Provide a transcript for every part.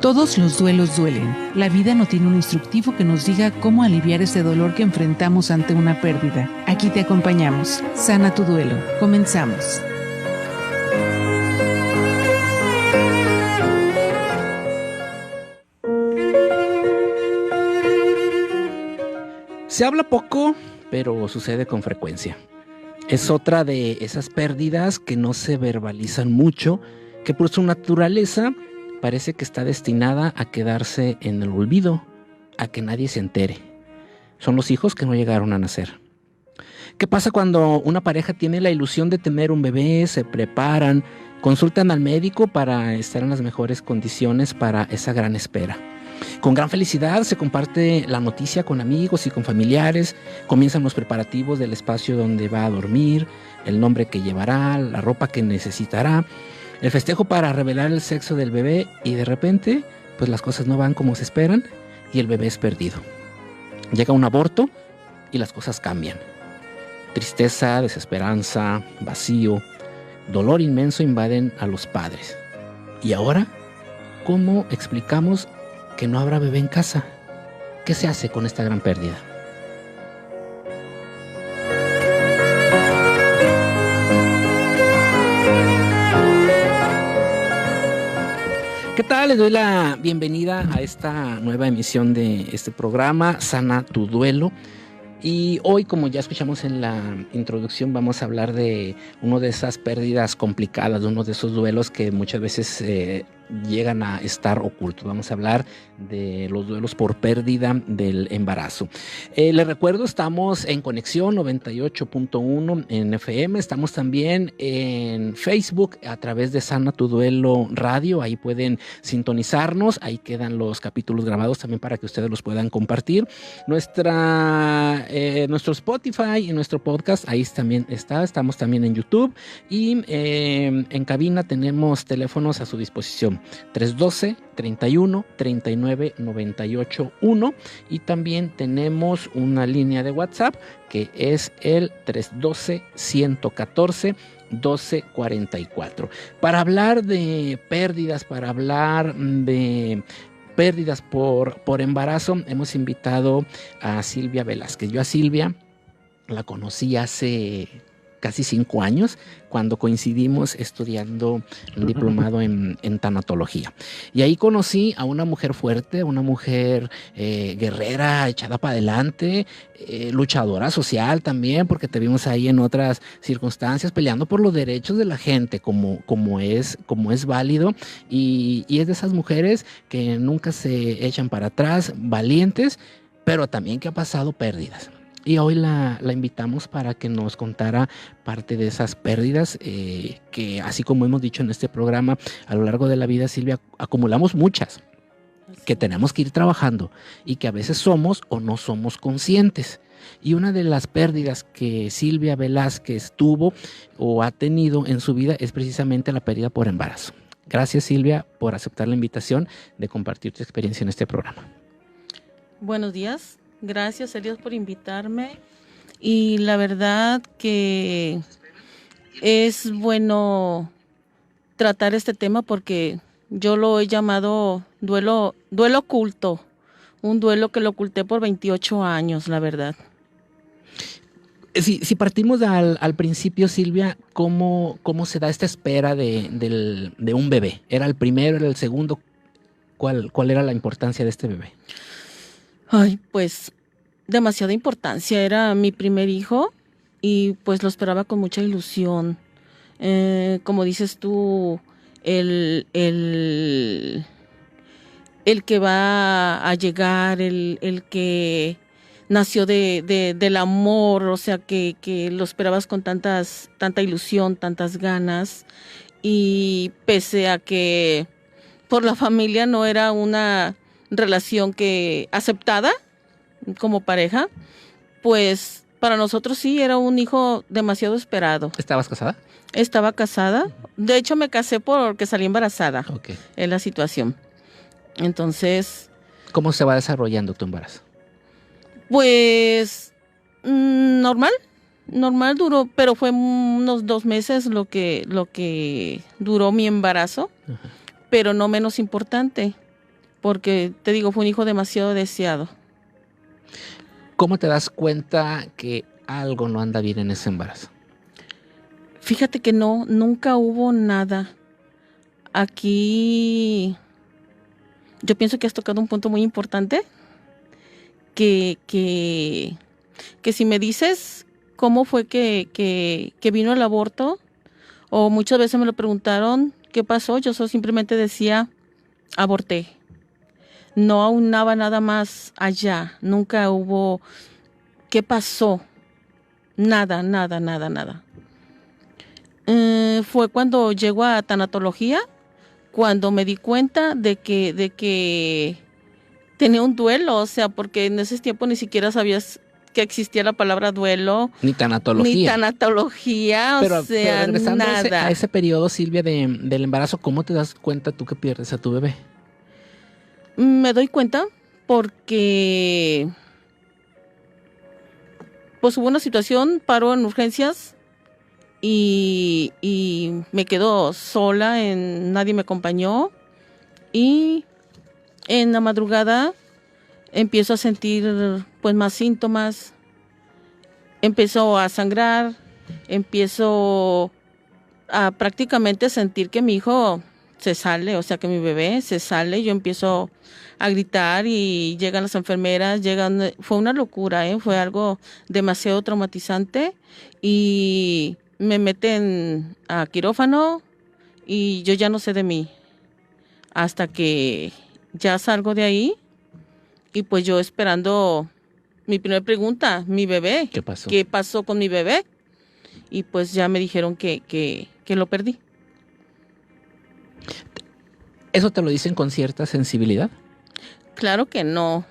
Todos los duelos duelen. La vida no tiene un instructivo que nos diga cómo aliviar ese dolor que enfrentamos ante una pérdida. Aquí te acompañamos. Sana tu duelo. Comenzamos. Se habla poco, pero sucede con frecuencia. Es otra de esas pérdidas que no se verbalizan mucho, que por su naturaleza parece que está destinada a quedarse en el olvido, a que nadie se entere. Son los hijos que no llegaron a nacer. ¿Qué pasa cuando una pareja tiene la ilusión de tener un bebé, se preparan, consultan al médico para estar en las mejores condiciones para esa gran espera? Con gran felicidad se comparte la noticia con amigos y con familiares, comienzan los preparativos del espacio donde va a dormir, el nombre que llevará, la ropa que necesitará, el festejo para revelar el sexo del bebé y de repente, pues las cosas no van como se esperan y el bebé es perdido. Llega un aborto y las cosas cambian. Tristeza, desesperanza, vacío, dolor inmenso invaden a los padres. ¿Y ahora? ¿Cómo explicamos que no habrá bebé en casa? ¿Qué se hace con esta gran pérdida? ¿Qué tal? Les doy la bienvenida a esta nueva emisión de este programa, Sana tu Duelo. Y hoy, como ya escuchamos en la introducción, vamos a hablar de una de esas pérdidas complicadas, de uno de esos duelos que muchas veces llegan a estar ocultos. Vamos a hablar de los duelos por pérdida del embarazo. Les recuerdo, estamos en Conexión 98.1 en FM, estamos también en Facebook a través de Sana tu Duelo Radio, ahí pueden sintonizarnos, ahí quedan los capítulos grabados también para que ustedes los puedan compartir. Nuestro Spotify y nuestro podcast, ahí también estamos también en YouTube y en cabina tenemos teléfonos a su disposición. 312-31-39-98-1 y también tenemos una línea de WhatsApp que es el 312-114-1244. Para hablar de pérdidas, por embarazo, hemos invitado a Silvia Velázquez. Yo a Silvia la conocí hace casi 5 años, cuando coincidimos estudiando un diplomado en tanatología. Y ahí conocí a una mujer fuerte, una mujer guerrera, echada para adelante, luchadora social también, porque te vimos ahí en otras circunstancias peleando por los derechos de la gente, como es válido, y es de esas mujeres que nunca se echan para atrás, valientes, pero también que ha pasado pérdidas. Y hoy la invitamos para que nos contara parte de esas pérdidas que, así como hemos dicho en este programa, a lo largo de la vida, Silvia, acumulamos muchas que tenemos que ir trabajando y que a veces somos o no somos conscientes. Y una de las pérdidas que Silvia Velázquez tuvo o ha tenido en su vida es precisamente la pérdida por embarazo. Gracias, Silvia, por aceptar la invitación de compartir tu experiencia en este programa. Buenos días. Gracias a Dios por invitarme y la verdad que es bueno tratar este tema porque yo lo he llamado duelo oculto, un duelo que lo oculté por 28 años, la verdad. Si partimos al principio, Silvia, ¿cómo se da esta espera de un bebé? ¿Era el primero, era el segundo? ¿Cuál era la importancia de este bebé? Ay, pues demasiada importancia. Era mi primer hijo y pues lo esperaba con mucha ilusión. Como dices tú, el que va a llegar, el que nació del amor, o sea, que lo esperabas con tanta ilusión, tantas ganas, y pese a que por la familia no era una relación que aceptada como pareja, pues para nosotros sí era un hijo demasiado esperado. ¿Estabas casada? Estaba casada. De hecho, me casé porque salí embarazada. Okay. En la situación. Entonces, ¿cómo se va desarrollando tu embarazo? Pues normal. Normal duró, pero fue unos 2 meses lo que duró mi embarazo, Ajá. pero no menos importante, porque te digo, fue un hijo demasiado deseado. ¿Cómo te das cuenta que algo no anda bien en ese embarazo? Fíjate que no, nunca hubo nada. Aquí yo pienso que has tocado un punto muy importante, que si me dices cómo fue que vino el aborto, o muchas veces me lo preguntaron, ¿qué pasó? Yo solo simplemente decía, aborté. No aunaba nada más allá, nunca hubo, ¿qué pasó? Nada, nada, nada, nada. Fue cuando llego a tanatología, cuando me di cuenta de que tenía un duelo, o sea, porque en ese tiempo ni siquiera sabías que existía la palabra duelo, Ni tanatología. ni tanatología, Pero o sea, regresando nada. a ese periodo, Silvia, del embarazo, ¿cómo te das cuenta tú que pierdes a tu bebé? Me doy cuenta porque pues hubo una situación, paro en urgencias y me quedo sola, nadie me acompañó, y en la madrugada empiezo a sentir pues más síntomas, empiezo a sangrar, empiezo a prácticamente sentir que mi hijo se sale, o sea que mi bebé se sale, yo empiezo a gritar y llegan las enfermeras, fue una locura, fue algo demasiado traumatizante y me meten a quirófano y yo ya no sé de mí hasta que ya salgo de ahí y pues yo esperando mi primera pregunta, mi bebé, ¿Qué pasó? ¿qué pasó con mi bebé? Y pues ya me dijeron que lo perdí. ¿Eso te lo dicen con cierta sensibilidad? Claro que no,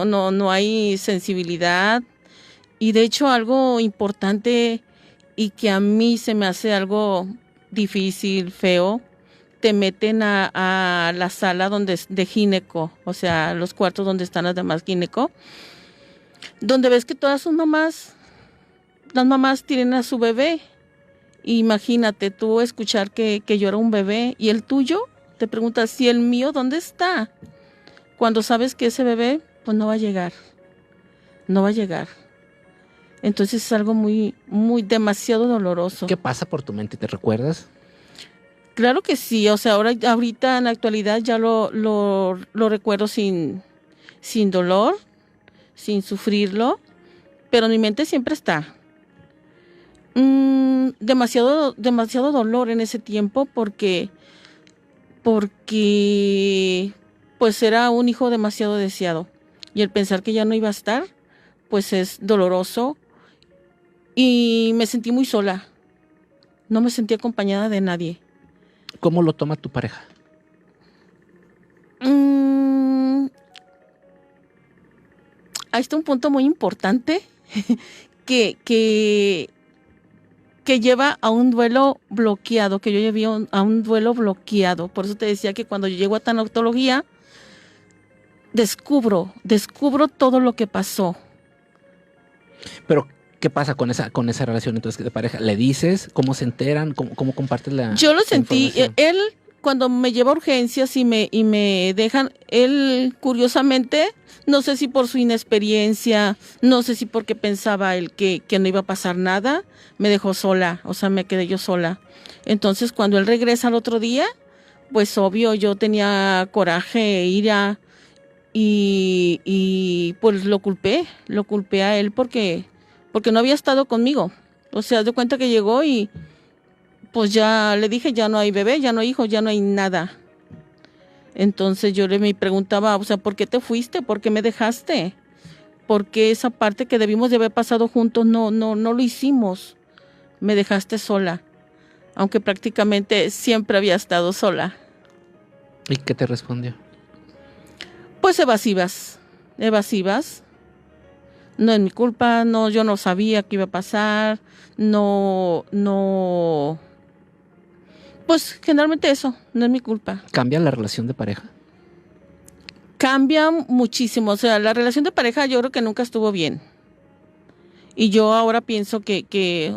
no hay sensibilidad. Y de hecho algo importante y que a mí se me hace algo difícil, feo, te meten a la sala de gineco, o sea, los cuartos donde están las demás gineco, donde ves que todas sus mamás, las mamás tienen a su bebé. Imagínate tú escuchar que llora un bebé y el tuyo, te preguntas, ¿si el mío dónde está? Cuando sabes que ese bebé, pues no va a llegar, no va a llegar. Entonces es algo muy, muy, demasiado doloroso. ¿Qué pasa por tu mente? ¿Te recuerdas? Claro que sí, o sea, ahorita en la actualidad ya lo recuerdo sin dolor, sin sufrirlo, pero en mi mente siempre está. Demasiado dolor en ese tiempo porque pues era un hijo demasiado deseado y el pensar que ya no iba a estar, pues es doloroso y me sentí muy sola, no me sentí acompañada de nadie. ¿Cómo lo toma tu pareja? Ahí está un punto muy importante que lleva a un duelo bloqueado, que yo llevé a un duelo bloqueado. Por eso te decía que cuando yo llego a tanatología, descubro todo lo que pasó. Pero, ¿qué pasa con esa relación entonces de pareja? ¿Le dices? ¿Cómo se enteran? ¿Cómo compartes la Yo lo sentí, información? él cuando me lleva a urgencias y me dejan, él curiosamente, no sé si por su inexperiencia, no sé si porque pensaba él que no iba a pasar nada, me dejó sola, o sea, me quedé yo sola. Entonces, cuando él regresa al otro día, pues obvio, yo tenía coraje, ira, y pues lo culpé a él porque no había estado conmigo. O sea, de cuenta que llegó y pues ya le dije, ya no hay bebé, ya no hay hijo, ya no hay nada. Entonces yo me preguntaba, o sea, ¿por qué te fuiste? ¿Por qué me dejaste? ¿Por qué esa parte que debimos de haber pasado juntos no lo hicimos? Me dejaste sola, aunque prácticamente siempre había estado sola. ¿Y qué te respondió? Pues evasivas. No es mi culpa, no, yo no sabía qué iba a pasar, no, pues generalmente eso, no es mi culpa. ¿Cambia la relación de pareja? Cambia muchísimo, o sea, la relación de pareja yo creo que nunca estuvo bien. Y yo ahora pienso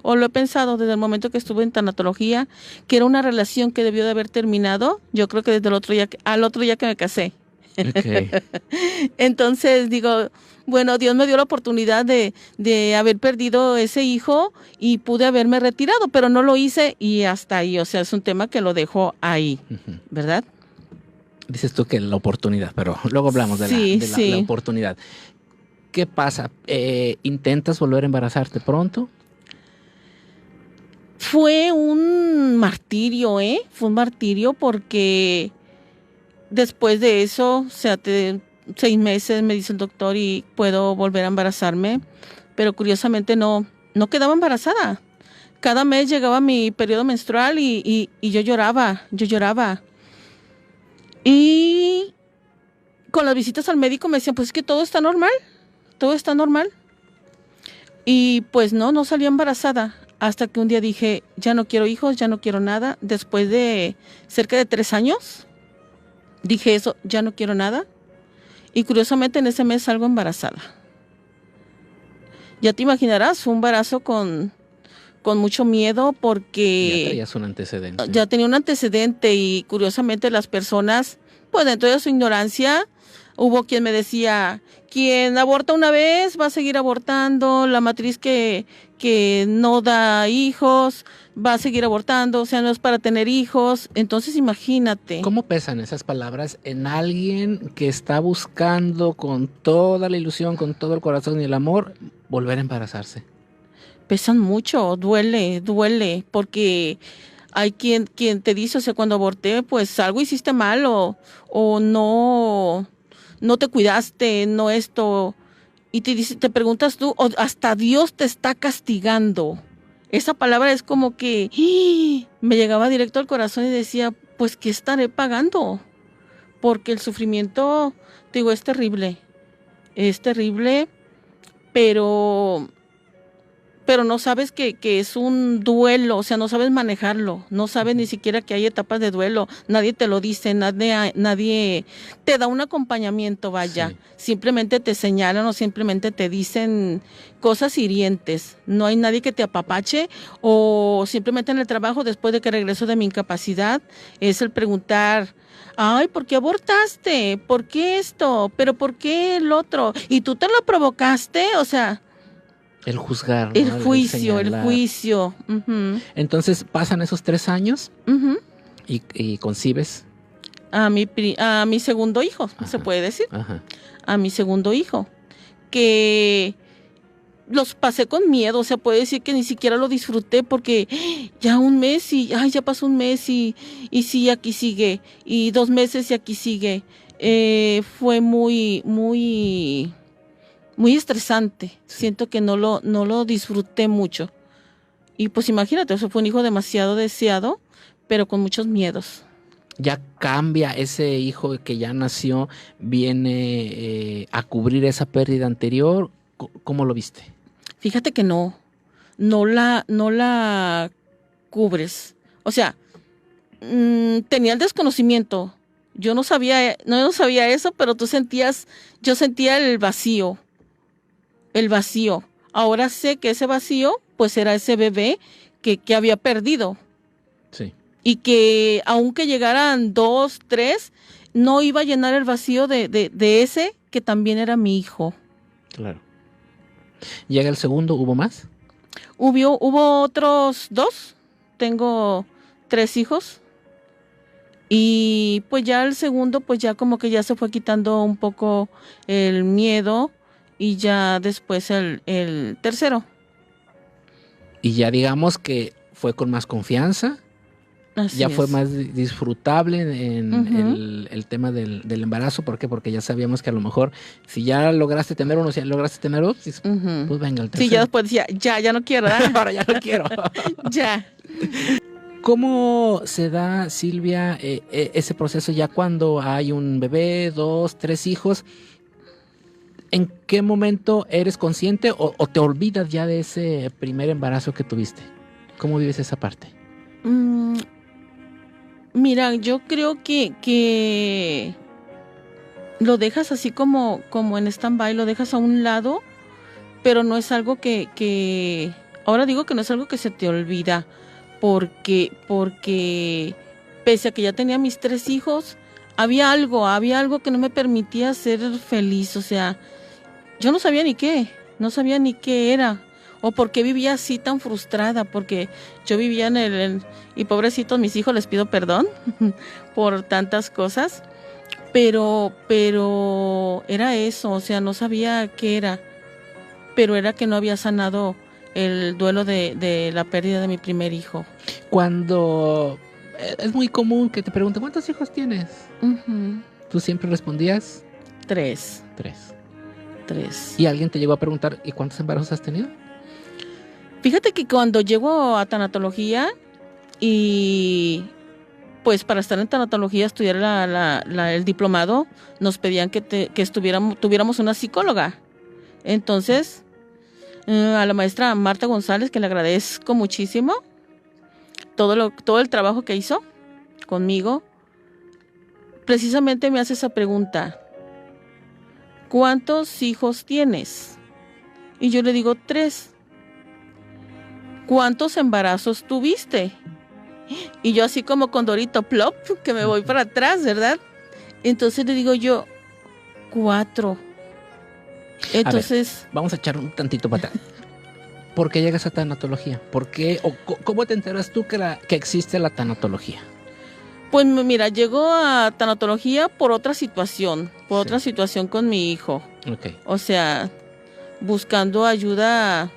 o lo he pensado desde el momento que estuve en tanatología, que era una relación que debió de haber terminado, yo creo que desde al otro día que me casé. Okay. Entonces digo, bueno, Dios me dio la oportunidad de haber perdido ese hijo y pude haberme retirado, pero no lo hice y hasta ahí, o sea, es un tema que lo dejo ahí, ¿verdad? Dices tú que la oportunidad, pero luego hablamos de la oportunidad. ¿Qué pasa? ¿Intentas volver a embarazarte pronto? Fue un martirio, Fue un martirio porque después de eso, o sea, 6 meses me dice el doctor y puedo volver a embarazarme, pero curiosamente no quedaba embarazada. Cada mes llegaba mi periodo menstrual y yo lloraba. Y con las visitas al médico me decían, pues es que todo está normal. Y pues no salía embarazada. Hasta que un día dije, ya no quiero hijos, ya no quiero nada. Después de cerca de 3 años, dije eso, ya no quiero nada. Y curiosamente en ese mes salgo embarazada. Ya te imaginarás, fue un embarazo con mucho miedo porque... Ya tenías un antecedente. Ya tenía un antecedente y curiosamente las personas, pues dentro de su ignorancia, hubo quien me decía, quien aborta una vez va a seguir abortando, la matriz que no da hijos va a seguir abortando, o sea, no es para tener hijos. Entonces imagínate. ¿Cómo pesan esas palabras en alguien que está buscando con toda la ilusión, con todo el corazón y el amor, volver a embarazarse? Pesan mucho, duele, porque hay quien te dice, o sea, cuando aborté, pues algo hiciste mal o no te cuidaste, no esto, y te preguntas tú, o hasta Dios te está castigando. Esa palabra es como que me llegaba directo al corazón y decía, pues, ¿qué estaré pagando? Porque el sufrimiento, te digo, es terrible, pero no sabes que es un duelo, o sea, no sabes manejarlo, no sabes ni siquiera que hay etapas de duelo, nadie te lo dice, nadie te da un acompañamiento, vaya, Sí. Simplemente te señalan o simplemente te dicen cosas hirientes, no hay nadie que te apapache o simplemente en el trabajo después de que regreso de mi incapacidad es el preguntar, ay, ¿por qué abortaste? ¿Por qué esto? ¿Pero por qué el otro? ¿Y tú te lo provocaste? O sea... El juzgar, ¿no? El juicio. Uh-huh. Entonces pasan esos 3 años Uh-huh. y concibes A mi segundo hijo, Ajá. se puede decir. Ajá. A mi segundo hijo, que los pasé con miedo, o sea, puede decir que ni siquiera lo disfruté porque ya un mes ya pasó un mes y sí, aquí sigue, y 2 meses y aquí sigue. Fue muy estresante. Sí. Siento que no lo disfruté mucho. Y pues imagínate, eso fue un hijo demasiado deseado, pero con muchos miedos. Ya cambia ese hijo que ya nació, viene a cubrir esa pérdida anterior. ¿Cómo lo viste? Fíjate que no la cubres. O sea, tenía el desconocimiento. Yo no sabía eso, pero yo sentía el vacío. Ahora sé que ese vacío, pues era ese bebé que había perdido. Sí. Y que aunque llegaran 2, 3, no iba a llenar el vacío de ese que también era mi hijo. Claro. ¿Llega el segundo? ¿Hubo más? Hubo otros 2. Tengo 3 hijos. Y pues ya el segundo, pues ya como que ya se fue quitando un poco el miedo. Y ya después el tercero. Y ya digamos que fue con más confianza. Así ya es. fue más disfrutable en Uh-huh. el tema del embarazo. ¿Por qué? Porque ya sabíamos que a lo mejor si ya lograste tener uno, si ya lograste tener dos, Uh-huh. pues venga el tercero. Sí, ya después decía, ya no quiero. Ahora ya no quiero. Ya. ¿Cómo se da, Silvia, ese proceso ya cuando hay un bebé, 2, 3 hijos? ¿En qué momento eres consciente o te olvidas ya de ese primer embarazo que tuviste? ¿Cómo vives esa parte? Mira, yo creo que lo dejas así como en stand-by, lo dejas a un lado pero no es algo que ahora digo que no es algo que se te olvida, porque pese a que ya tenía mis 3 hijos, había algo que no me permitía ser feliz, o sea, yo no sabía ni qué era, o por qué vivía así tan frustrada, porque yo vivía y pobrecitos mis hijos, les pido perdón por tantas cosas, pero era eso, o sea, no sabía qué era, pero era que no había sanado el duelo de la pérdida de mi primer hijo. Cuando es muy común que te pregunten, ¿cuántos hijos tienes? Uh-huh. ¿Tú siempre respondías? 3. 3. ¿Y alguien te llegó a preguntar, ¿y cuántos embarazos has tenido? Fíjate que cuando llego a tanatología y pues para estar en tanatología, estudiar el diplomado, nos pedían que tuviéramos una psicóloga. Entonces, a la maestra Marta González, que le agradezco muchísimo todo el trabajo que hizo conmigo, precisamente me hace esa pregunta: ¿cuántos hijos tienes? Y yo le digo 3. ¿Cuántos embarazos tuviste? Y yo así como Condorito Plop, que me voy para atrás, ¿verdad? Entonces le digo yo, 4. Entonces... A ver, vamos a echar un tantito para atrás. ¿Por qué llegas a tanatología? ¿Por qué o cómo te enteras tú que existe la tanatología? Pues mira, llego a tanatología por otra situación, con mi hijo. Okay. O sea, buscando ayuda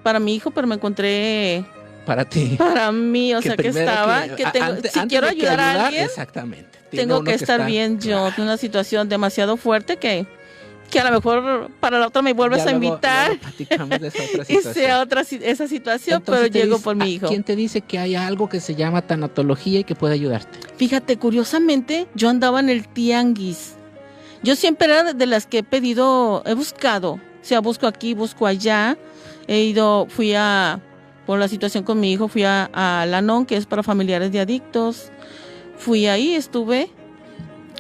para mi hijo, pero me encontré... Para ti. Para mí, o sea, que estaba... si quiero ayudar a alguien, exactamente. Tengo que estar bien yo, en una situación demasiado fuerte que a lo mejor para la otra me vuelves a invitar luego platicamos de esa otra y situación. sea esa situación. Entonces pero llego por mi hijo. ¿Quién te dice que hay algo que se llama tanatología y que puede ayudarte? Fíjate, curiosamente, yo andaba en el tianguis. Yo siempre era de las que he buscado, o sea, busco aquí, busco allá. Por la situación con mi hijo, fui a Al-Anon, que es para familiares de adictos. Fui ahí, estuve,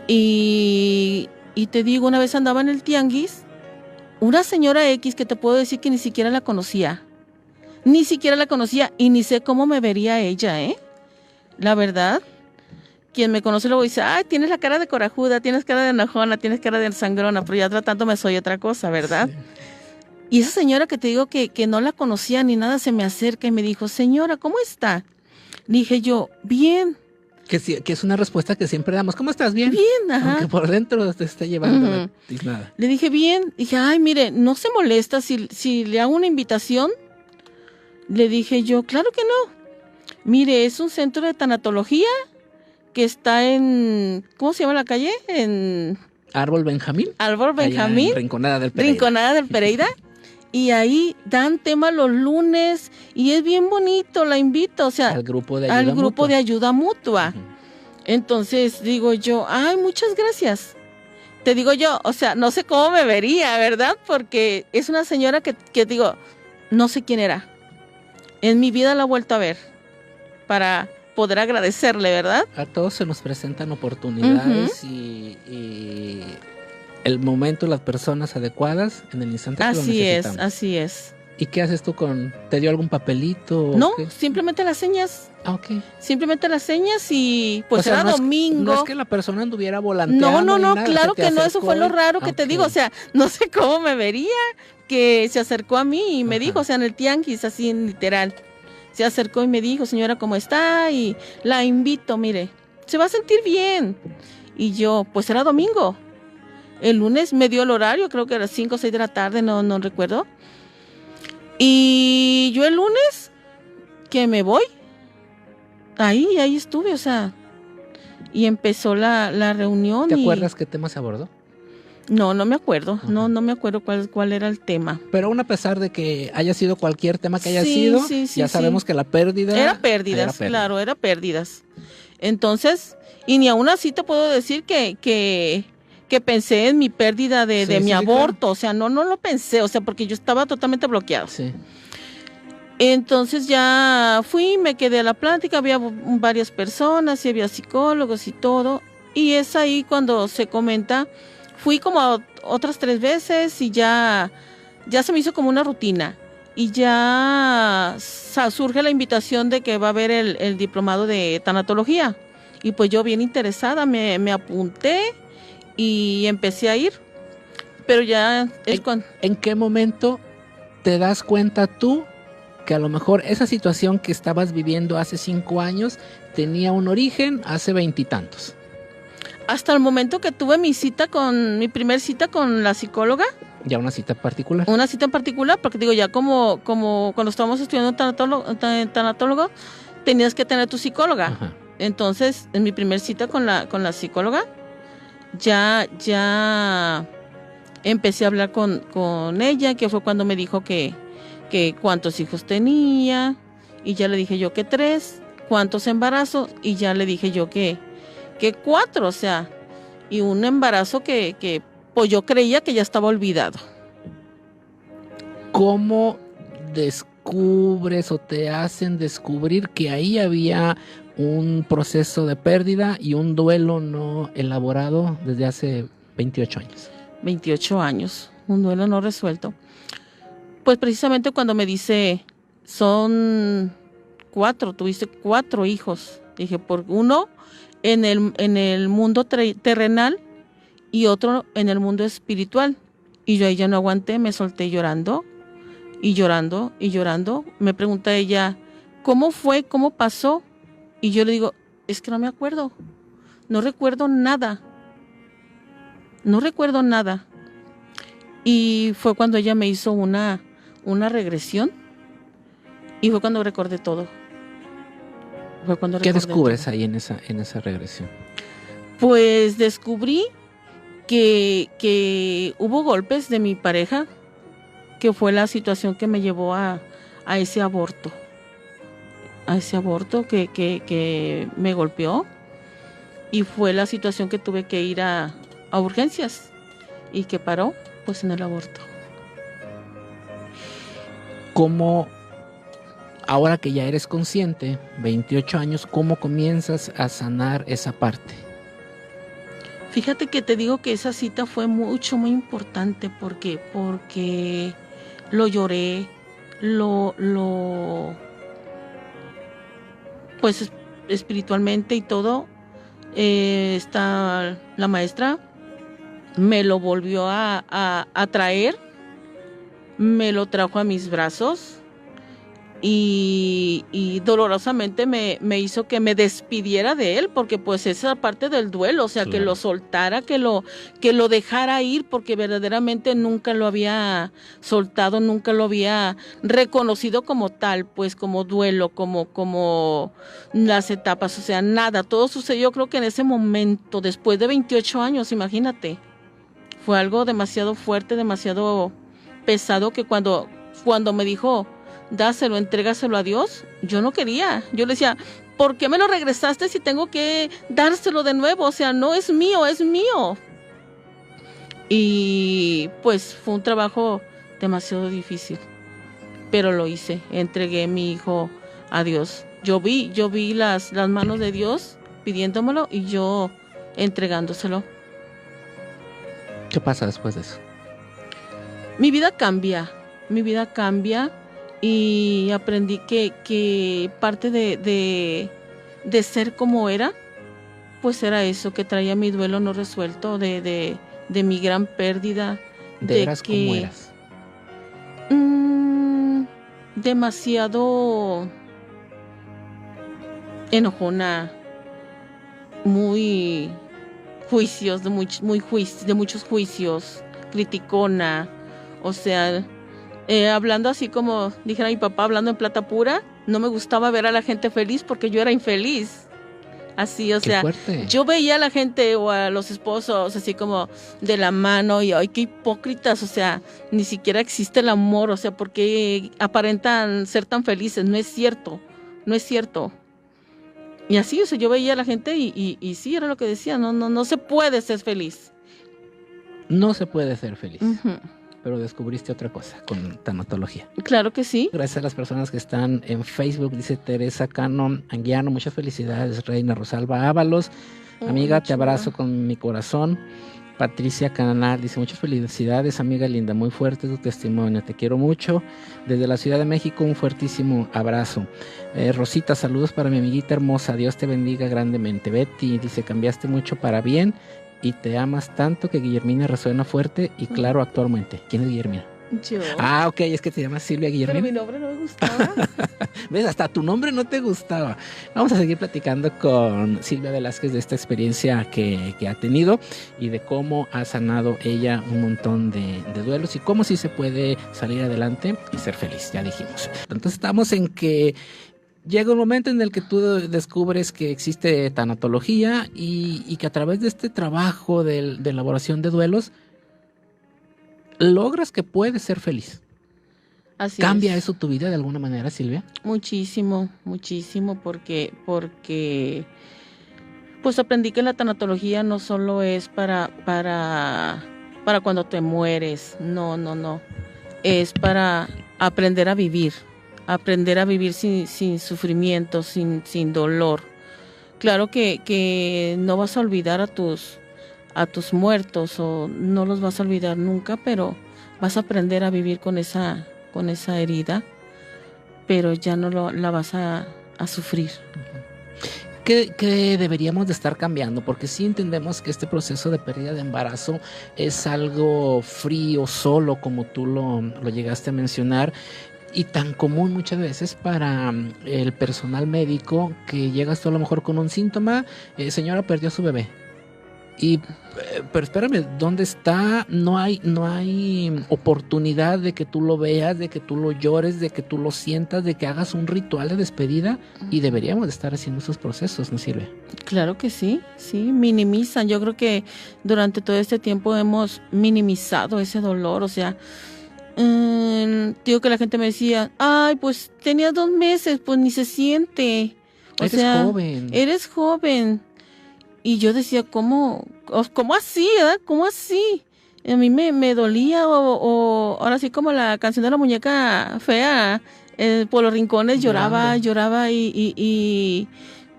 y te digo, una vez andaba en el tianguis, una señora X que te puedo decir que ni siquiera la conocía, y ni sé cómo me vería ella, la verdad. Quien me conoce luego dice, ay, tienes la cara de corajuda, tienes cara de enojona, tienes cara de sangrona, pero ya tratándome soy otra cosa, ¿verdad? Sí. Y esa señora que te digo que no la conocía ni nada, se me acerca y me dijo, señora, ¿cómo está? Le dije yo, bien. Que es una respuesta que siempre damos, ¿cómo estás? Bien. Bien, ajá. Aunque por dentro te esté llevando la tiznada. Le dije, bien. Dije, ay, mire, ¿no se molesta si le hago una invitación? Le dije yo, claro que no. Mire, es un centro de tanatología que está en, ¿cómo se llama la calle? En... Árbol Benjamín. Árbol Benjamín. En Rinconada del Pereira. Rinconada del Pereira. Y ahí dan tema los lunes y es bien bonito, la invito, o sea, al grupo de ayuda mutua. Uh-huh. Entonces digo yo, ay, muchas gracias. Te digo yo, o sea, no sé cómo me vería, ¿verdad? Porque es una señora que digo, no sé quién era. En mi vida la he vuelto a ver para poder agradecerle, ¿verdad? A todos se nos presentan oportunidades, uh-huh, y el momento, las personas adecuadas en el instante que lo necesitamos. Así es. ¿Y qué haces tú te dio algún papelito? No, simplemente las señas. Ah, ok. Simplemente las señas y pues era domingo. No es que la persona anduviera volanteando. No, claro que no, eso fue lo raro que te digo, o sea, no sé cómo me vería, que se acercó a mí y me dijo, o sea, en el tianguis, así en literal, se acercó y me dijo, señora, ¿cómo está? Y la invito, mire, se va a sentir bien. Y yo, pues era domingo. El lunes me dio el horario, creo que era 5 o 6 de la tarde, no recuerdo. Y yo el lunes, que me voy, ahí estuve, o sea, y empezó la reunión. ¿Te acuerdas qué tema se abordó? No me acuerdo, uh-huh, no me acuerdo cuál era el tema. Pero aún a pesar de que haya sido cualquier tema que haya sido, ya sabemos que la pérdida... Era pérdidas. Claro, era pérdidas. Entonces, y ni aún así te puedo decir que pensé en mi pérdida de mi aborto, claro. O sea, no lo pensé, o sea, porque yo estaba totalmente bloqueado. Sí. Entonces ya fui, me quedé a la plática, había varias personas y había psicólogos y todo, y es ahí cuando se comenta, fui como otras 3 veces y ya ya se me hizo como una rutina. Y ya surge la invitación de que va a haber el diplomado de tanatología. Y pues yo bien interesada me apunté y empecé a ir. Pero ya es cuando... ¿En qué momento te das cuenta tú que a lo mejor esa situación que estabas viviendo hace 5 años tenía un origen hace 20 y tantos? Hasta el momento que tuve mi primer cita con la psicóloga. ¿Ya una cita particular? Una cita en particular, porque digo, ya como cuando estábamos estudiando tanatólogo, tenías que tener tu psicóloga. Ajá. Entonces, en mi primer cita con la psicóloga, ya empecé a hablar con ella, que fue cuando me dijo que cuántos hijos tenía, y ya le dije yo que 3, cuántos embarazos, y ya le dije yo que 4, o sea, y un embarazo que pues yo creía que ya estaba olvidado. ¿Cómo descubres o te hacen descubrir que ahí había un proceso de pérdida y un duelo no elaborado desde hace 28 años? 28 años, un duelo no resuelto. Pues precisamente cuando me dice, son 4, tuviste 4 hijos. Dije, por uno en el mundo terrenal y otro en el mundo espiritual. Y yo ahí ya no aguanté, me solté llorando y llorando y llorando. Me pregunta ella, ¿cómo fue? ¿Cómo pasó? Y yo le digo, es que no me acuerdo, no recuerdo nada. No recuerdo nada. Y fue cuando ella me hizo una regresión y fue cuando recordé todo. ¿Qué descubres ahí en esa regresión? Pues descubrí que hubo golpes de mi pareja, que fue la situación que me llevó a ese aborto. A ese aborto que me golpeó. Y fue la situación que tuve que ir a urgencias y que paró pues en el aborto. ¿Cómo, ahora que ya eres consciente, 28 años, cómo comienzas a sanar esa parte? Fíjate que te digo que esa cita fue muy importante porque lo lloré, pues espiritualmente y todo. Está la maestra, me lo volvió a traer, me lo trajo a mis brazos y dolorosamente me hizo que me despidiera de él, porque pues esa parte del duelo, o sea, claro, que lo soltara, que lo dejara ir, porque verdaderamente nunca lo había soltado, nunca lo había reconocido como tal, pues como duelo, como las etapas, o sea, nada, todo sucedió creo que en ese momento, después de 28 años, imagínate, fue algo demasiado fuerte, demasiado pesado, que cuando me dijo, dáselo, entrégaselo a Dios, yo no quería. Yo le decía, ¿por qué me lo regresaste si tengo que dárselo de nuevo? O sea, no es mío, es mío. Y pues fue un trabajo demasiado difícil, pero lo hice, entregué a mi hijo a Dios. Yo vi las manos de Dios pidiéndomelo y yo entregándoselo. ¿Qué pasa después de eso? Mi vida cambia. Y aprendí que parte de ser como era, pues era eso, que traía mi duelo no resuelto, de mi gran pérdida. ¿De veras cómo eras? Demasiado enojona, muy juicios, de muchos juicios, criticona, o sea... hablando así como dijera mi papá, hablando en plata pura, no me gustaba ver a la gente feliz porque yo era infeliz. Así, o sea, fuerte. Yo veía a la gente o a los esposos así como de la mano y ay, qué hipócritas, o sea, ni siquiera existe el amor, o sea, porque aparentan ser tan felices, no es cierto. Y así, o sea, yo veía a la gente y sí, era lo que decía, no se puede ser feliz. No se puede ser feliz. Uh-huh. Pero descubriste otra cosa con tanatología. Claro que sí. Gracias a las personas que están en Facebook, dice Teresa Cano Anguiano, muchas felicidades, Reina Rosalba Ábalos. Amiga, te abrazo con mi corazón. Patricia Canal dice: muchas felicidades, amiga linda, muy fuerte tu testimonio, te quiero mucho. Desde la Ciudad de México, un fuertísimo abrazo. Rosita, saludos para mi amiguita hermosa, Dios te bendiga grandemente. Betty dice: cambiaste mucho para bien y te amas tanto que Guillermina resuena fuerte y claro actualmente. ¿Quién es Guillermina? Yo. Ah, ok, es que te llamas Silvia Guillermina. Pero mi nombre no me gustaba. ¿Ves? Hasta tu nombre no te gustaba. Vamos a seguir platicando con Silvia Velázquez de esta experiencia que ha tenido y de cómo ha sanado ella un montón de duelos y cómo sí se puede salir adelante y ser feliz, ya dijimos. Entonces estamos en que llega un momento en el que tú descubres que existe tanatología y que a través de este trabajo de elaboración de duelos logras que puedes ser feliz. Así ¿Cambia es. eso tu vida de alguna manera, Silvia? Muchísimo, porque pues aprendí que la tanatología no solo es para cuando te mueres, no, es para aprender a vivir sin sufrimiento, sin dolor. Claro que no vas a olvidar a tus muertos o no los vas a olvidar nunca, pero vas a aprender a vivir con esa herida, pero ya no la vas a sufrir. ¿Qué deberíamos de estar cambiando? Porque sí entendemos que este proceso de pérdida de embarazo es algo frío, solo, como tú lo llegaste a mencionar, y tan común muchas veces para el personal médico, que llegas tú a lo mejor con un síntoma, señora, perdió su bebé. Pero espérame, ¿dónde está? No hay oportunidad de que tú lo veas, de que tú lo llores, de que tú lo sientas, de que hagas un ritual de despedida, y deberíamos de estar haciendo esos procesos, ¿no sirve? Claro que sí, minimizan. Yo creo que durante todo este tiempo hemos minimizado ese dolor, o sea, digo que la gente me decía, ay, pues tenías 2 meses, pues ni se siente. Eres joven. Y yo decía, ¿cómo así, verdad? ¿Cómo así? A mí me dolía, o ahora sí como la canción de la muñeca fea, por los rincones lloraba y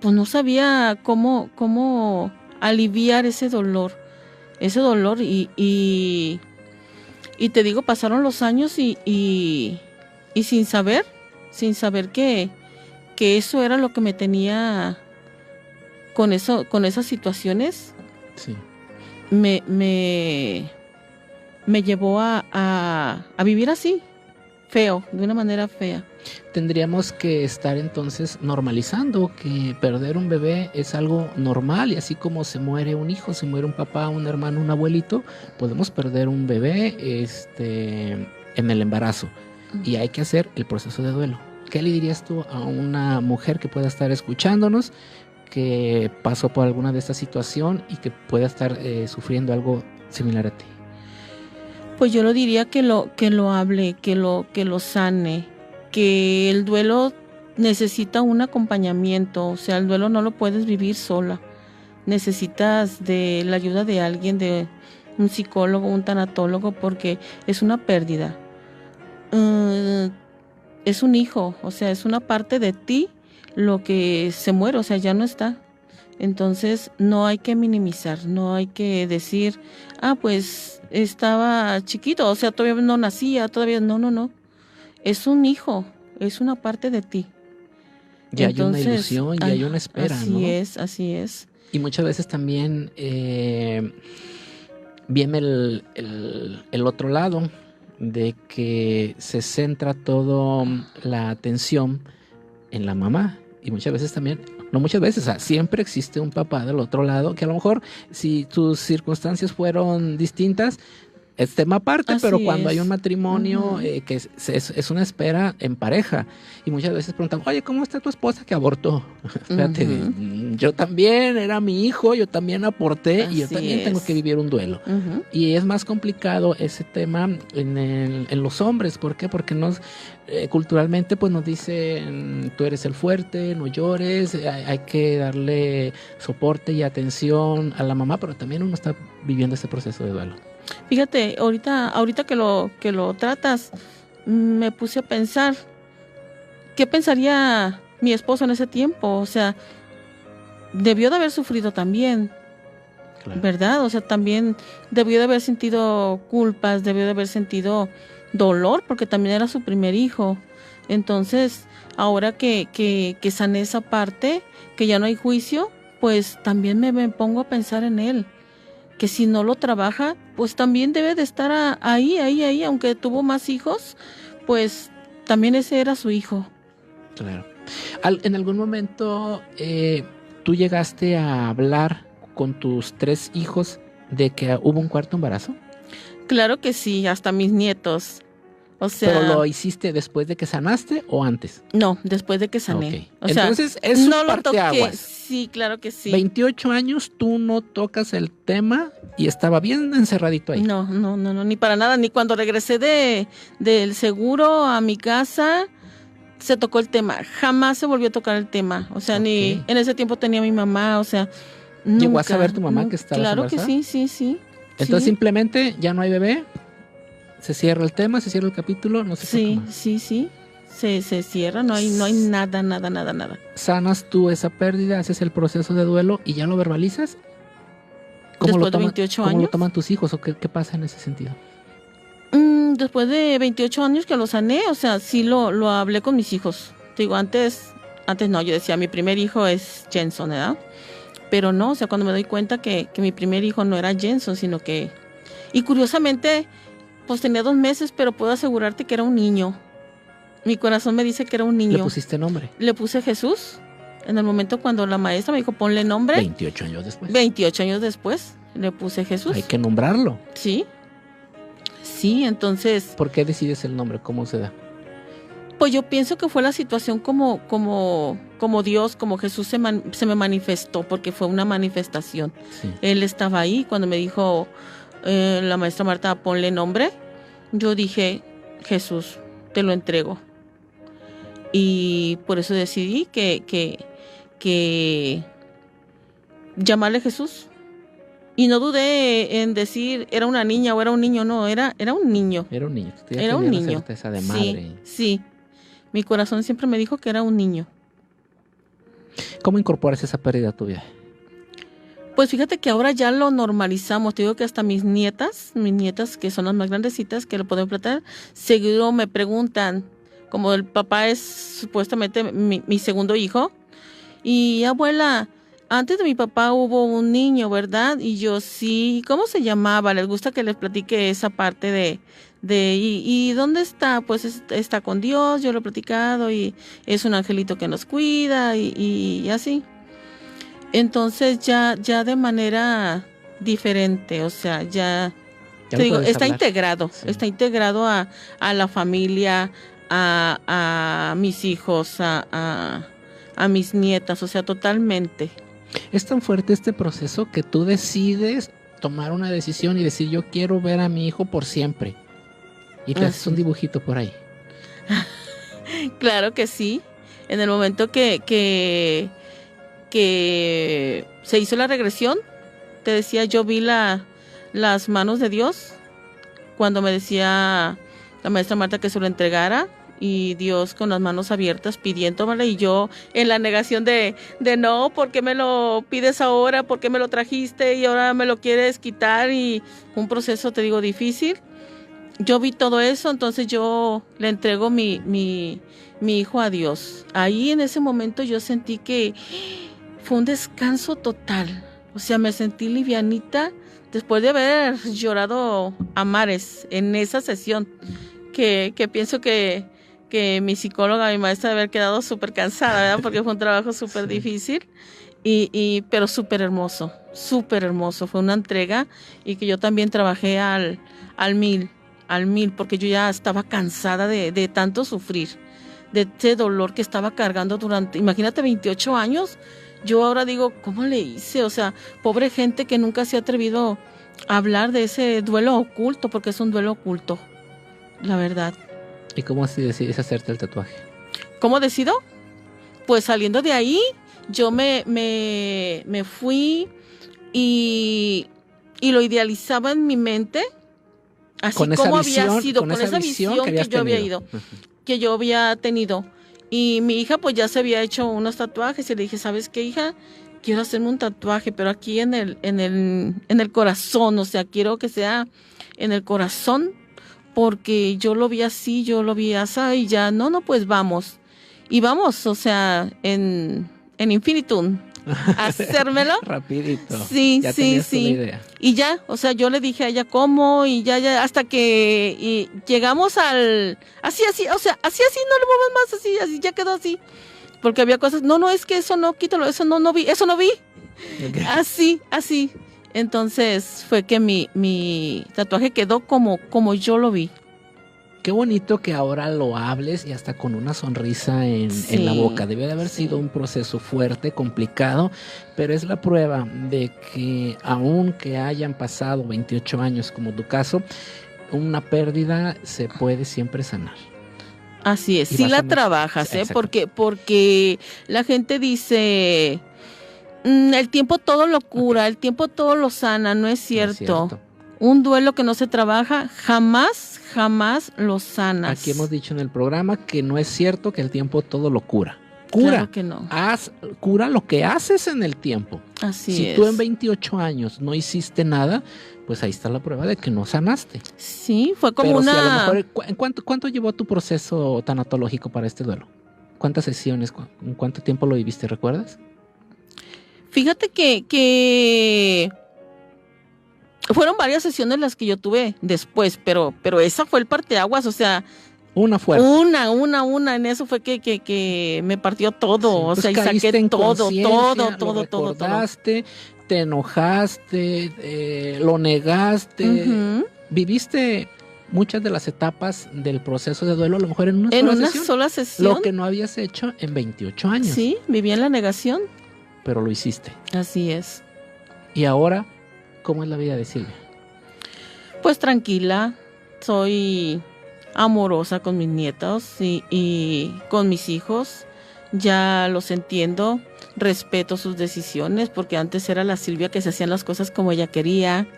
pues no sabía cómo aliviar ese dolor y te digo, pasaron los años y sin saber que eso era lo que me tenía con esas situaciones. Sí. Me llevó a vivir así, feo, de una manera fea. Tendríamos que estar entonces normalizando que perder un bebé es algo normal, y así como se muere un hijo, se muere un papá, un hermano, un abuelito, podemos perder un bebé en el embarazo, y hay que hacer el proceso de duelo. ¿Qué le dirías tú a una mujer que pueda estar escuchándonos, que pasó por alguna de esta situación y que pueda estar sufriendo algo similar a ti? Pues yo lo diría que lo hable, que lo sane, que el duelo necesita un acompañamiento, o sea, el duelo no lo puedes vivir sola, necesitas de la ayuda de alguien, de un psicólogo, un tanatólogo, porque es una pérdida, es un hijo, o sea, es una parte de ti lo que se muere, o sea, ya no está. Entonces no hay que minimizar, no hay que decir, pues estaba chiquito, o sea, todavía no nacía, todavía no. Es un hijo, es una parte de ti. Ya entonces, hay una ilusión y hay una espera, así ¿no? Así es. Y muchas veces también viene el otro lado, de que se centra toda la atención en la mamá. Y muchas veces también, no muchas veces, o sea, siempre existe un papá del otro lado, que a lo mejor si tus circunstancias fueron distintas, es tema aparte, así pero cuando es. hay un matrimonio que es una espera en pareja, y muchas veces preguntan, oye, ¿cómo está tu esposa que abortó? Espérate, yo también era mi hijo, yo también aporté, y yo también tengo que vivir un duelo. Y es más complicado ese tema en los hombres. ¿Por qué? Porque culturalmente pues nos dicen, tú eres el fuerte, no llores, hay que darle soporte y atención a la mamá, pero también uno está viviendo ese proceso de duelo. Fíjate, ahorita que lo tratas, me puse a pensar, ¿qué pensaría mi esposo en ese tiempo? O sea, debió de haber sufrido también. Claro. ¿verdad? O sea, también debió de haber sentido culpas, debió de haber sentido dolor, porque también era su primer hijo. Entonces, ahora que sané esa parte, que ya no hay juicio, pues también me pongo a pensar en él, que si no lo trabaja, pues también debe de estar ahí, aunque tuvo más hijos, pues también ese era su hijo. Claro. ¿En algún momento tú llegaste a hablar con tus 3 hijos de que hubo un cuarto embarazo? Claro que sí, hasta mis nietos. O sea, ¿Pero lo hiciste después de que sanaste o antes? no, después de que sané. Ok. O sea, Entonces, es no un lo toqué. parteaguas. Sí, claro que sí. 28 años, tú no tocas el tema y estaba bien encerradito ahí. No, ni para nada. Ni cuando regresé del seguro a mi casa se tocó el tema. Jamás se volvió a tocar el tema. O sea, Ok. ni en ese tiempo tenía mi mamá. O sea, ¿Llegó nunca, a saber tu mamá nunca. que estabas Claro que embarazada? sí. Entonces sí. simplemente ya no hay bebé, se cierra el tema, se cierra el capítulo, no se toca Sí, más. sí. Se cierra, no hay nada. ¿Sanas tú esa pérdida, haces el proceso de duelo y ya lo verbalizas? Después de 28 ¿Cómo lo años. toman tus hijos o qué pasa en ese sentido? Después de 28 años que lo sané, o sea, sí lo hablé con mis hijos. Te digo, antes no, yo decía, mi primer hijo es Jenson, ¿verdad? Pero no, o sea, cuando me doy cuenta que mi primer hijo no era Jenson, sino que... Y curiosamente, pues tenía 2 meses, pero puedo asegurarte que era un niño. Mi corazón me dice que era un niño. ¿Le pusiste nombre? Le puse Jesús. En el momento cuando la maestra me dijo, ponle nombre. 28 años después. 28 años después, le puse Jesús. Hay que nombrarlo. Sí. Sí, entonces... ¿Por qué decides el nombre? ¿Cómo se da? Pues yo pienso que fue la situación como Dios, como Jesús se me manifestó, porque fue una manifestación. Sí. Él estaba ahí cuando me dijo la maestra Marta, ponle nombre. Yo dije, Jesús, te lo entrego. Y por eso decidí que llamarle Jesús. Y no dudé en decir, era una niña o era un niño, no, era un niño. Era un niño. Tú ya Era un tenías la niño. certeza de madre. Sí. Mi corazón siempre me dijo que era un niño. ¿Cómo incorporas esa pérdida a tu vida? Pues fíjate que ahora ya lo normalizamos. Te digo que hasta mis nietas que son las más grandecitas, que lo pueden platicar, seguido me preguntan, como el papá es supuestamente mi segundo hijo, y abuela, antes de mi papá hubo un niño, ¿verdad? Y yo sí, ¿cómo se llamaba? Les gusta que les platique esa parte ¿y dónde está? Pues está con Dios, yo lo he platicado, y es un angelito que nos cuida, y así. Entonces ya de manera diferente, o sea, ya te digo, está hablar. integrado, Sí. está integrado a la familia, a mis hijos, a mis nietas, o sea, totalmente. Es tan fuerte este proceso que tú decides tomar una decisión y decir, yo quiero ver a mi hijo por siempre. Y te haces un dibujito por ahí. Claro que sí. En el momento que se hizo la regresión, te decía, yo vi las manos de Dios cuando me decía la maestra Marta que se lo entregara, y Dios con las manos abiertas pidiéndole, y yo en la negación de no, ¿por qué me lo pides ahora? ¿Por qué me lo trajiste y ahora me lo quieres quitar? Y un proceso, te digo, difícil. Yo vi todo eso, entonces yo le entrego mi hijo a Dios. Ahí en ese momento yo sentí que fue un descanso total. O sea, me sentí livianita después de haber llorado a mares en esa sesión, que pienso que mi psicóloga, mi maestra, debe haber quedado súper cansada, ¿verdad? Porque fue un trabajo súper difícil, pero súper hermoso. Fue una entrega, y que yo también trabajé al mil, porque yo ya estaba cansada de tanto sufrir, de ese dolor que estaba cargando durante, imagínate, 28 años. Yo ahora digo, ¿cómo le hice? O sea, pobre gente que nunca se ha atrevido a hablar de ese duelo oculto, porque es un duelo oculto, la verdad. ¿Y cómo así decides hacerte el tatuaje? ¿Cómo decido? Pues saliendo de ahí, yo me fui y lo idealizaba en mi mente, así con como esa había visión, sido, con con esa visión que yo había ido, que yo había tenido. Y mi hija pues ya se había hecho unos tatuajes, y le dije, ¿sabes qué, hija? quiero hacerme un tatuaje, pero aquí en el corazón, o sea, quiero que sea en el corazón, porque yo lo vi así, y ya, no, pues vamos. Y vamos, o sea, en Infinitum, a hacérmelo. Rapidito. Sí, ya sí. una idea. Y ya, o sea, yo le dije a ella cómo, y ya, hasta que llegamos al... Así, o sea, así, no le muevas más, así, ya quedó así. Porque había cosas, no, es que eso no, quítalo, eso no vi. Okay. Así. Entonces fue que mi tatuaje quedó como yo lo vi. Qué bonito que ahora lo hables y hasta con una sonrisa en la boca. Debió de haber sido un proceso fuerte, complicado, pero es la prueba de que aunque hayan pasado 28 años como tu caso, una pérdida se puede siempre sanar. Así es, sí la trabajas, porque la gente dice, el tiempo todo lo cura, el tiempo todo lo sana, no es cierto. Un duelo que no se trabaja jamás lo sanas. Aquí hemos dicho en el programa que no es cierto que el tiempo todo lo cura. Claro que no. Cura lo que haces en el tiempo. Así es. Si tú en 28 años no hiciste nada, pues ahí está la prueba de que no sanaste. Sí, fue como pero una... Si a lo mejor, ¿cuánto llevó tu proceso tanatológico para este duelo? ¿Cuántas sesiones? ¿En cuánto tiempo lo viviste? ¿Recuerdas? Fíjate que fueron varias sesiones las que yo tuve después, pero esa fue el parteaguas, o sea... Una fuerte. Una, en eso fue que me partió todo, sí, o sea, y saqué todo. Recordaste, te enojaste, lo negaste, viviste muchas de las etapas del proceso de duelo, a lo mejor en una sola sesión. Lo que no habías hecho en 28 años. Sí, viví en la negación. Pero lo hiciste. Así es. Y ahora, ¿cómo es la vida de Silvia? Pues tranquila, soy amorosa con mis nietos y con mis hijos, ya los entiendo, respeto sus decisiones, porque antes era la Silvia que se hacían las cosas como ella quería,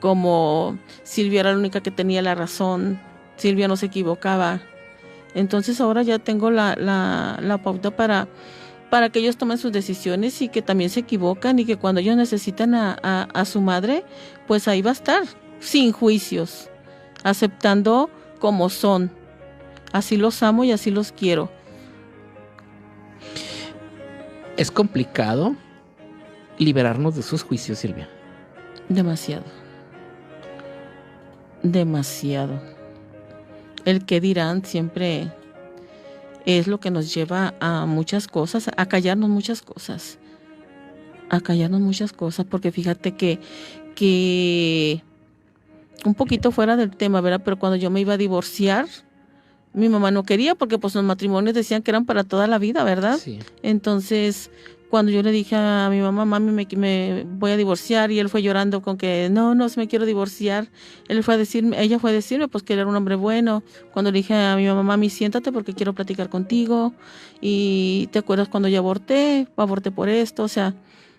como Silvia era la única que tenía la razón, Silvia no se equivocaba. Entonces ahora ya tengo la pauta para que ellos tomen sus decisiones y que también se equivocan y que cuando ellos necesitan a su madre, pues ahí va a estar, sin juicios, aceptando como son. Así los amo y así los quiero. ¿Es complicado liberarnos de sus juicios, Silvia? Demasiado. El que dirán siempre es lo que nos lleva a muchas cosas, a callarnos muchas cosas, porque fíjate que un poquito fuera del tema, ¿verdad? Pero cuando yo me iba a divorciar, mi mamá no quería porque pues los matrimonios decían que eran para toda la vida, ¿verdad? Sí. Entonces, cuando yo le dije a mi mamá, mami, me voy a divorciar, y él fue llorando con que no me quiero divorciar. Ella fue a decirme pues que él era un hombre bueno. Cuando le dije a mi mamá, mami, siéntate porque quiero platicar contigo. Y ¿te acuerdas cuando yo aborté por esto? O sea,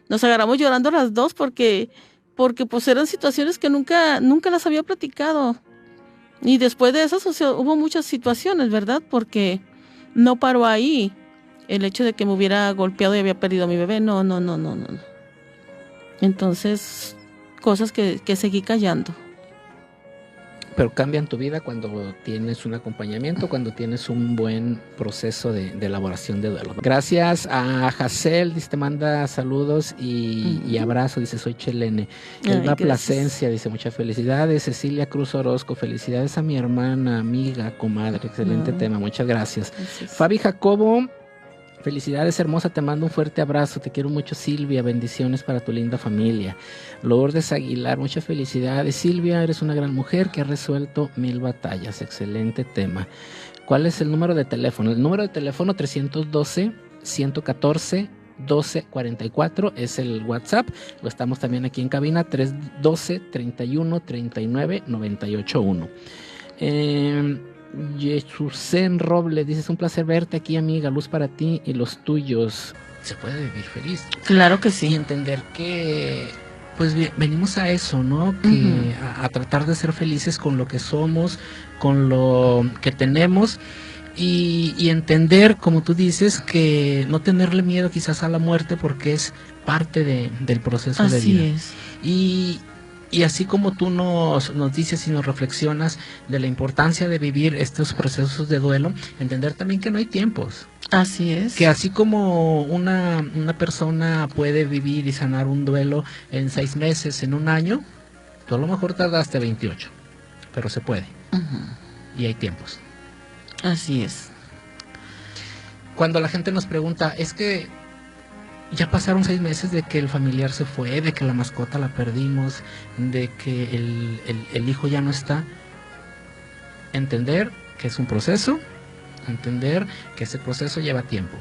nos agarramos llorando las dos porque pues eran situaciones que nunca las había platicado. Y después de eso, o sea, hubo muchas situaciones, ¿verdad? Porque no paró ahí el hecho de que me hubiera golpeado y había perdido a mi bebé. No. Entonces, cosas que seguí callando. Pero cambian tu vida cuando tienes un acompañamiento, cuando tienes un buen proceso de elaboración de duelo. Gracias a Hazel, dice, te manda saludos y abrazo, dice, soy Chelene. Elba Plasencia, dice, muchas felicidades. Cecilia Cruz Orozco, felicidades a mi hermana, amiga, comadre, excelente tema, muchas gracias. Fabi Jacobo, felicidades, hermosa, te mando un fuerte abrazo, te quiero mucho, Silvia, bendiciones para tu linda familia. Lourdes Aguilar, muchas felicidades, Silvia, eres una gran mujer que ha resuelto 1000 batallas, excelente tema. ¿Cuál es el número de teléfono? El número de teléfono 312-114-1244 es el WhatsApp, lo estamos también aquí en cabina, 312-31-39-981. Jesusen Robles dice, es un placer verte aquí, amiga, luz para ti y los tuyos. Se puede vivir feliz. Claro que sí. Y entender que pues venimos a eso, ¿no? Que a tratar de ser felices con lo que somos, con lo que tenemos. y entender, como tú dices, que no tenerle miedo quizás a la muerte porque es parte del proceso de vida. Así es. Y así como tú nos dices y nos reflexionas de la importancia de vivir estos procesos de duelo, entender también que no hay tiempos. Así es. Que así como una persona puede vivir y sanar un duelo en 6 meses, en un año, tú a lo mejor tardaste 28, pero se puede. Y hay tiempos. Así es. Cuando la gente nos pregunta, es que ya pasaron 6 meses de que el familiar se fue, de que la mascota la perdimos, de que el hijo ya no está. Entender que es un proceso, entender que ese proceso lleva tiempo.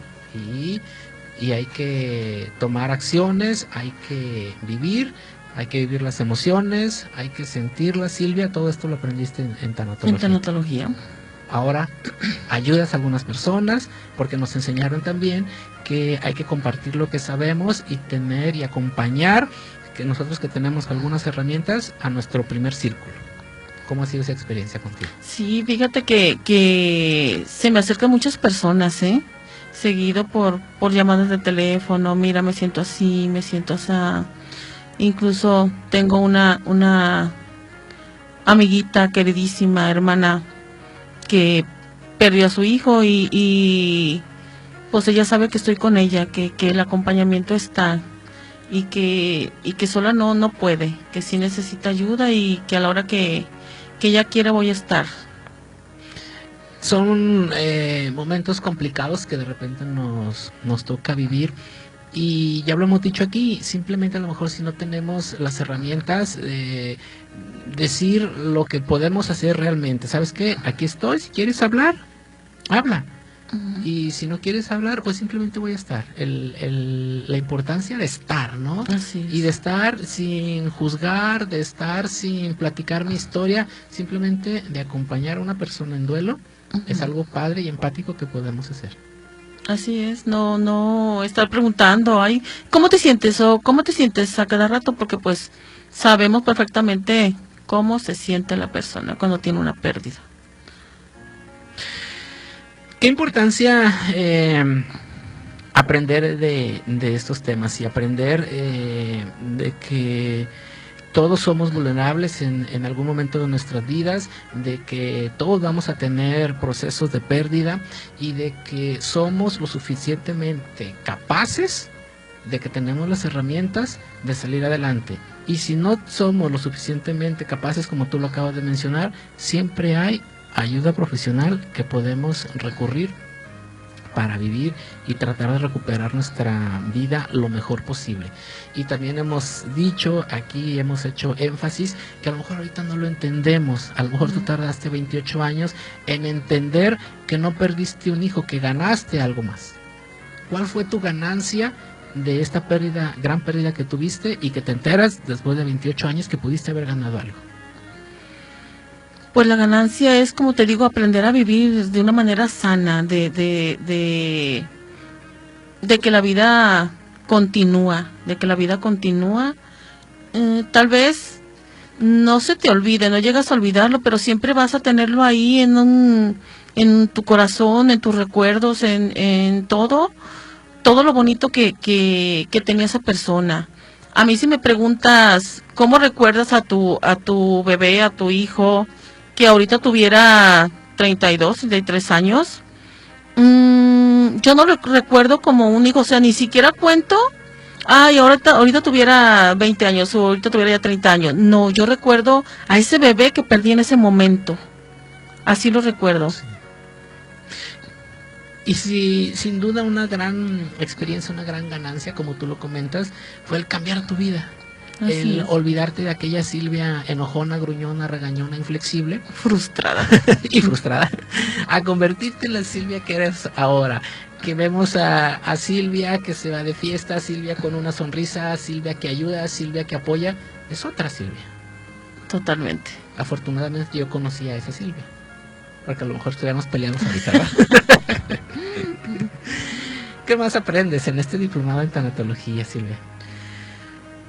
Y hay que tomar acciones, hay que vivir las emociones, hay que sentirlas. Silvia, todo esto lo aprendiste en tanatología. En tanatología. Ahora ayudas a algunas personas porque nos enseñaron también que hay que compartir lo que sabemos y tener y acompañar, que nosotros que tenemos algunas herramientas, a nuestro primer círculo. ¿Cómo ha sido esa experiencia contigo? Sí, fíjate que se me acercan muchas personas, seguido por llamadas de teléfono. Mira, me siento así, me siento así. Incluso tengo una amiguita queridísima, hermana, que perdió a su hijo y pues ella sabe que estoy con ella, que el acompañamiento está y que sola no puede, que sí necesita ayuda y que a la hora que ella quiera voy a estar. Son momentos complicados que de repente nos toca vivir. Y ya lo hemos dicho aquí, simplemente a lo mejor si no tenemos las herramientas, decir lo que podemos hacer realmente. ¿Sabes qué? Aquí estoy, si quieres hablar, habla. Y si no quieres hablar, pues simplemente voy a estar. La importancia de estar, ¿no? Así es. Y de estar sin juzgar, de estar sin platicar mi historia, simplemente de acompañar a una persona en duelo, es algo padre y empático que podemos hacer. Así es, no estar preguntando, ay, ¿cómo te sientes? O ¿cómo te sientes a cada rato? Porque pues sabemos perfectamente cómo se siente la persona cuando tiene una pérdida. ¿Qué importancia aprender de estos temas y aprender de que todos somos vulnerables en algún momento de nuestras vidas, de que todos vamos a tener procesos de pérdida y de que somos lo suficientemente capaces, de que tenemos las herramientas de salir adelante? Y si no somos lo suficientemente capaces, como tú lo acabas de mencionar, siempre hay ayuda profesional que podemos recurrir para vivir y tratar de recuperar nuestra vida lo mejor posible. Y también hemos dicho aquí, hemos hecho énfasis que a lo mejor ahorita no lo entendemos. A lo mejor tú tardaste 28 años en entender que no perdiste un hijo, que ganaste algo más. ¿Cuál fue tu ganancia de esta pérdida, gran pérdida que tuviste y que te enteras después de 28 años que pudiste haber ganado algo? Pues la ganancia es, como te digo, aprender a vivir de una manera sana, de que la vida continúa, tal vez no se te olvide, no llegas a olvidarlo, pero siempre vas a tenerlo ahí en tu corazón, en tus recuerdos, en todo lo bonito que tenía esa persona. A mí, si me preguntas cómo recuerdas a tu bebé, a tu hijo, que ahorita tuviera 32, 33 años, yo no lo recuerdo como un hijo, o sea, ni siquiera cuento, ay, ahorita tuviera 20 años o ahorita tuviera ya 30 años. No, yo recuerdo a ese bebé que perdí en ese momento. Así lo recuerdo. Sí. Y si, sin duda, una gran experiencia, una gran ganancia, como tú lo comentas, fue el cambiar tu vida. El olvidarte de aquella Silvia enojona, gruñona, regañona, inflexible, frustrada a convertirte en la Silvia que eres ahora, que vemos a Silvia que se va de fiesta, Silvia con una sonrisa, Silvia que ayuda, Silvia que apoya. Es otra Silvia. Totalmente. Afortunadamente yo conocí a esa Silvia, porque a lo mejor estuviéramos peleados ahorita, ¿verdad? ¿Qué más aprendes en este diplomado en tanatología, Silvia?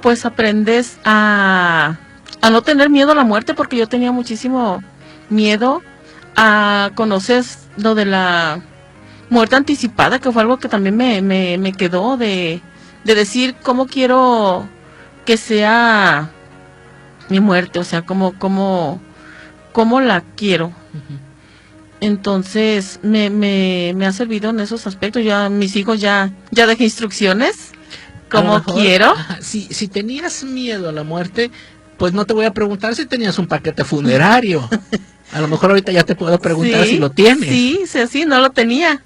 Pues aprendes a no tener miedo a la muerte, porque yo tenía muchísimo miedo. Conoces lo de la muerte anticipada, que fue algo que también me quedó de decir cómo quiero que sea mi muerte, o sea, cómo la quiero. Ujú. Entonces me ha servido en esos aspectos. Ya mis hijos ya dejé instrucciones A lo como mejor, quiero. si tenías miedo a la muerte, pues no te voy a preguntar si tenías un paquete funerario. A lo mejor ahorita ya te puedo preguntar si lo tienes. Sí, no lo tenía,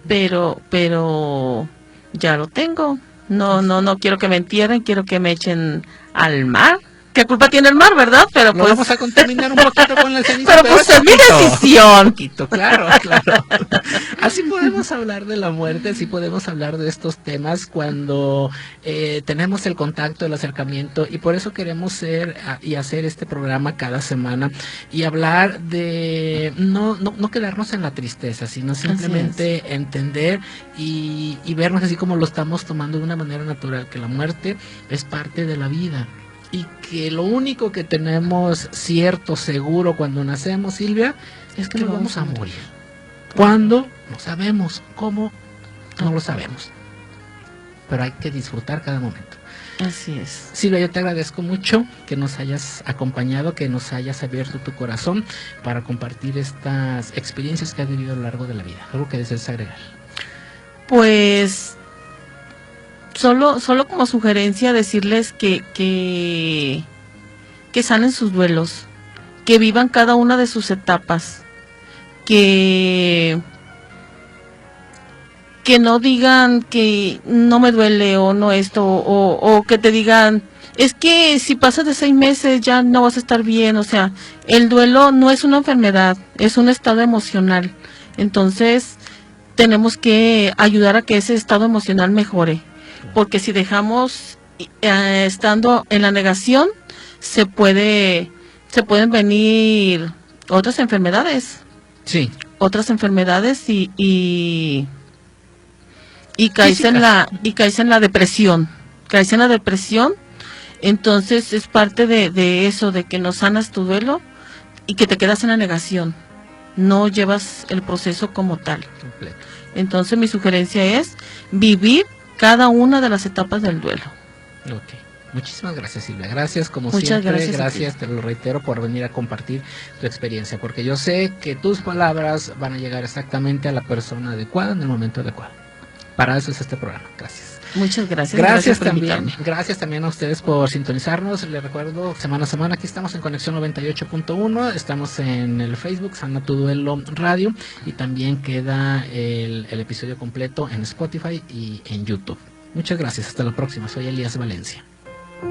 pero ya lo tengo. No quiero que me entierren, quiero que me echen al mar. ¿Qué culpa tiene el mar, verdad? Pero Lo pues, vamos a contaminar un poquito con la ceniza, pero pues es mi decisión. Poquito, claro. Así podemos hablar de la muerte, así podemos hablar de estos temas cuando tenemos el contacto, el acercamiento, y por eso queremos hacer este programa cada semana y hablar de no quedarnos en la tristeza, sino simplemente entender y vernos así como lo estamos tomando de una manera natural, que la muerte es parte de la vida. Y que lo único que tenemos cierto, seguro cuando nacemos, Silvia, es que nos vamos a morir. ¿Cuándo? No sabemos. ¿Cómo? No lo sabemos. Pero hay que disfrutar cada momento. Así es. Silvia, yo te agradezco mucho que nos hayas acompañado, que nos hayas abierto tu corazón para compartir estas experiencias que has vivido a lo largo de la vida. ¿Algo que desees agregar? Pues solo como sugerencia decirles que sanen sus duelos, que vivan cada una de sus etapas, que no digan que no me duele o no esto, o que te digan, es que si pasas de 6 meses ya no vas a estar bien. O sea, el duelo no es una enfermedad, es un estado emocional. Entonces, tenemos que ayudar a que ese estado emocional mejore. Porque si dejamos estando en la negación, se pueden venir otras enfermedades. Sí. Otras enfermedades y caes en la depresión. Caes en la depresión. Entonces es parte de eso, de que no sanas tu duelo y que te quedas en la negación. No llevas el proceso como tal. Completo. Entonces mi sugerencia es vivir cada una de las etapas del duelo. Ok. Muchísimas gracias, Silvia. Gracias, como Muchas siempre. gracias, te lo reitero, por venir a compartir tu experiencia, porque yo sé que tus palabras van a llegar exactamente a la persona adecuada en el momento adecuado. Para eso es este programa. Gracias. Muchas gracias. Gracias por también. invitarme. Gracias también a ustedes por sintonizarnos. Les recuerdo, semana a semana aquí estamos en Conexión 98.1. Estamos en el Facebook, Sana Tu Duelo Radio. Y también queda el episodio completo en Spotify y en YouTube. Muchas gracias. Hasta la próxima. Soy Elías Valencia.